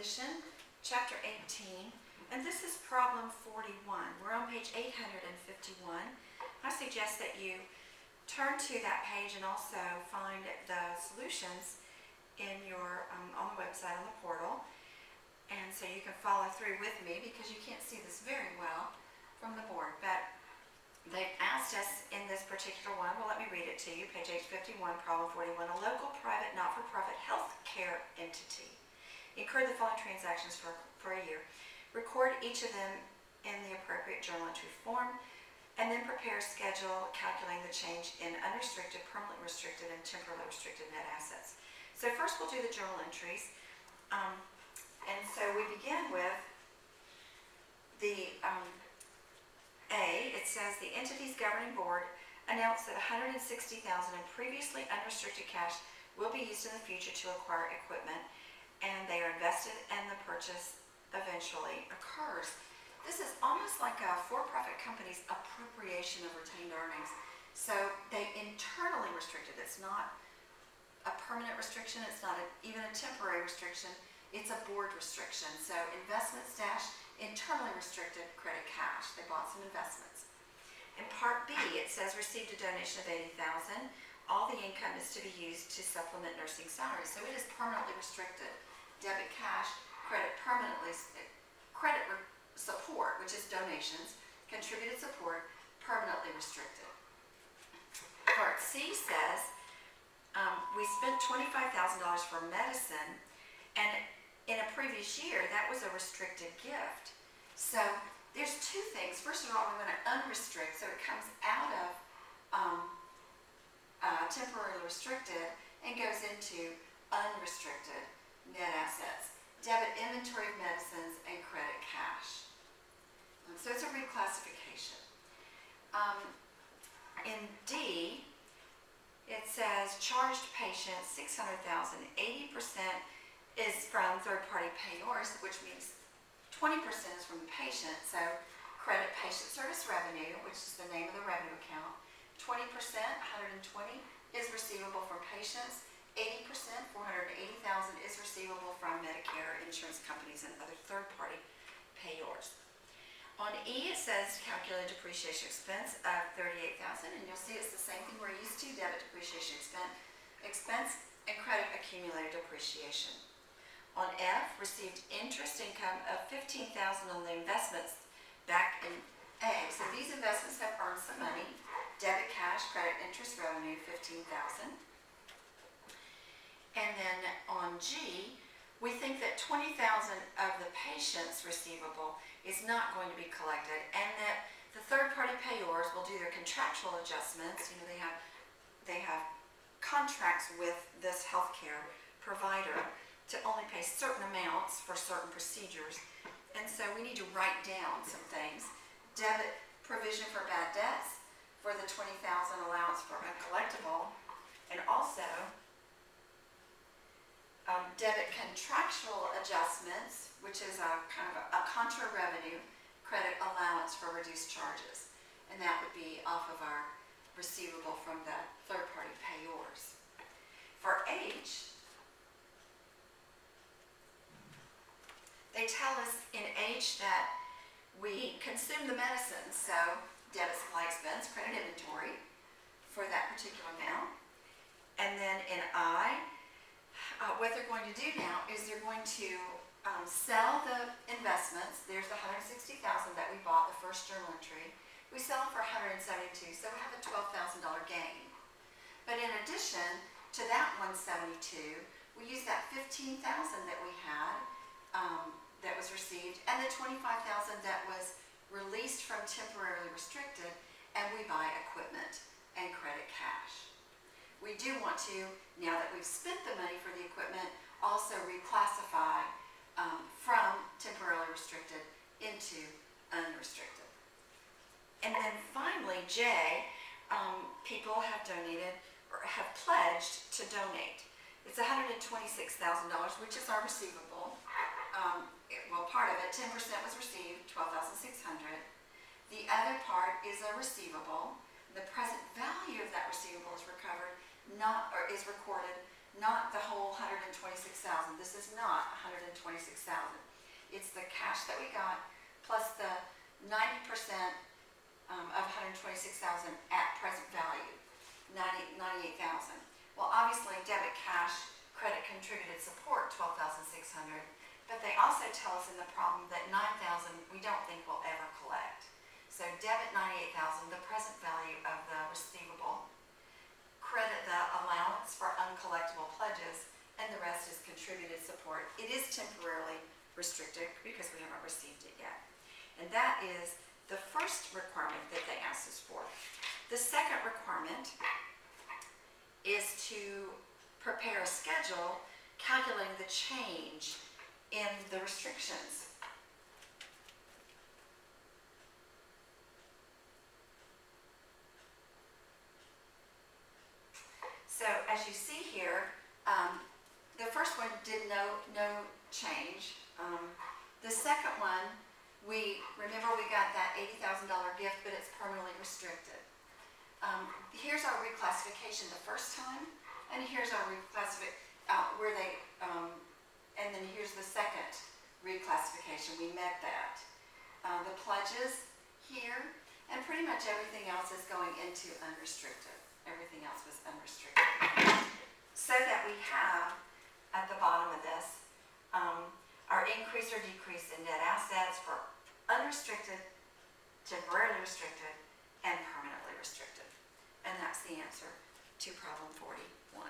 edition, chapter 18, and this is problem 41. We're on page 851. I suggest that you turn to that page and also find the solutions in your on the website, on the portal, and so you can follow through with me because you can't see this very well from the board. But they've asked us in this particular one, well, let me read it to you, page 851, problem 41. A local, private, not-for-profit health care entity incurred the following transactions for a year. Record each of them in the appropriate journal entry form, and then prepare a schedule calculating the change in unrestricted, permanently restricted, and temporarily restricted net assets. So first we'll do the journal entries. And so we begin with the A. It says the entity's governing board announced that $160,000 in previously unrestricted cash will be used in the future to acquire equipment, and they are invested and the purchase eventually occurs. This is almost like a for-profit company's appropriation of retained earnings. So they internally restricted. It's not a permanent restriction. It's not even a temporary restriction. It's a board restriction. So investment stash, internally restricted credit cash. They bought some investments. In part B, it says received a donation of $80,000. All the income is to be used to supplement nursing salaries. So it is permanently restricted. Debit cash, credit permanently, support, which is donations, contributed support, permanently restricted. Part C says we spent $25,000 for medicine, and in a previous year that was a restricted gift. So there's two things. First of all, we're going to unrestrict, so it comes out of temporarily restricted and goes into unrestricted net assets, debit inventory of medicines, and credit cash. So it's a reclassification. In D, it says charged patients $600,000. 80% is from third-party payors, which means 20% is from the patient. So credit patient service revenue, which is the name of the revenue account. 20%, 120, is receivable from patients. 80%, $480,000, is receivable from Medicare, insurance companies, and other third-party payors. On E, it says calculated depreciation expense of $38,000, and you'll see it's the same thing we're used to: debit depreciation expense and credit accumulated depreciation. On F, received interest income of $15,000 on the investments back in A. So these investments have earned some money. Debit cash, credit interest revenue, $15,000. And then on G, we think that $20,000 of the patient's receivable is not going to be collected, and that the third-party payors will do their contractual adjustments. You know, they have contracts with this healthcare provider to only pay certain amounts for certain procedures, and so we need to write down some things. Debit provision for bad debts for the $20,000 allowance for uncollectible, and also debit contractual adjustments, which is a kind of a contra revenue credit allowance for reduced charges, and that would be off of our receivable from the third-party payors. For H, they tell us in H that we consume the medicine, so debit supply expense, credit inventory for that particular amount. And then in I, what they're going to do now is they're going to sell the investments. There's the $160,000 that we bought, the first journal entry. We sell them for $172,000, so we have a $12,000 gain. But in addition to that $172,000, we use that $15,000 that we had that was received, and the $25,000 that was released from temporarily restricted, and we buy equipment and credit cash. We do want to, now that we've spent the money for the equipment, also reclassify from temporarily restricted into unrestricted. And then finally, J, people have donated or have pledged to donate. It's $126,000, which is our receivable. Well, part of it, 10% was received, $12,600. The other part is a receivable. The present value of that receivable is recorded, not the whole 126,000. This is not 126,000. It's the cash that we got plus the 90% of 126,000 at present value, 98,000. Well, obviously, debit cash, credit contributed support, 12,600. But they also tell us in the problem that 9,000 we don't think we'll ever collect. So debit 98,000, the present value of the receivable, credit the allowance for uncollectible pledges, and the rest is contributed support. It is temporarily restricted because we haven't received it yet. And that is the first requirement that they asked us for. The second requirement is to prepare a schedule calculating the change in the restrictions. So as you see here, the first one did no change. The second one, remember we got that $80,000 gift, but it's permanently restricted. Here's our reclassification the first time, and here's our reclassification and then here's the second reclassification. We met that. The pledges here, and pretty much everything else is going into unrestricted. Everything else was unrestricted. So that we have at the bottom of this our increase or decrease in net assets for unrestricted, temporarily restricted, and permanently restricted. And that's the answer to problem 41.